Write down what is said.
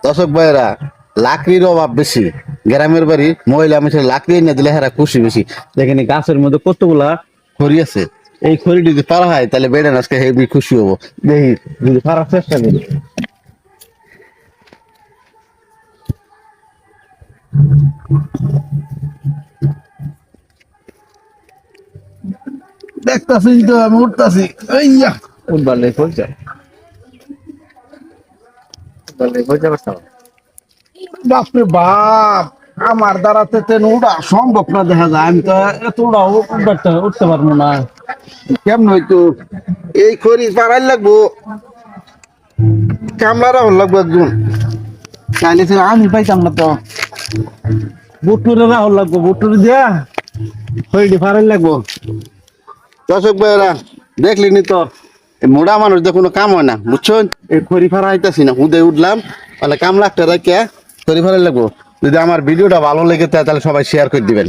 দর্শক ভাইরা, লাকড়ির অভাব বেশি গ্রামের বাড়ি, মহিলা মানুষের লাকড়ি এনে দিলে হেরা খুশি বেশি। দেখেন এই গাছের মধ্যে কতগুলা খড়ি আছে, এই খড়ি যদি পারা হয় তাহলে বেড়ে আজকে হেবি খুশি হবো। দেখি যদি পারার চেষ্টা করি। দেখতাছি তো আমি উঠতাছি, এইয়া উঠবার লেগে পড়ছে, উঠবার লেগে পড়ছে অবস্থা। বাপরে বাপ, আমার দ্বারাতে তেন উড়া সম্ভব না, দেখা যায় আমি তো এত উড়াও উঠতে পারবো না। কেমন হইতো এই খড়ি পাড়াই লাগবো, কামলারা হল লাগবো একজন, তাইলে সে আমি পাইতাম না তো। বুটুরে রাহল লাগবো, বুটুরে দিয়া খড়িটি পাড়াই লাগবো। দর্শক ভাইয়েরা, দেখলিনি তো এই মোড়া মানুষদের কোনো কাম হয় না, বুঝছেন? এই খড়ি ফাড়া হইতাছি না, হুদে উঠলাম, তাহলে কাম লাগতে রাখিয়া খড়ি ফাড়াই লাগবো। যদি আমার ভিডিওটা ভালো লেগে থাকে তাহলে সবাই শেয়ার করে দিবেন।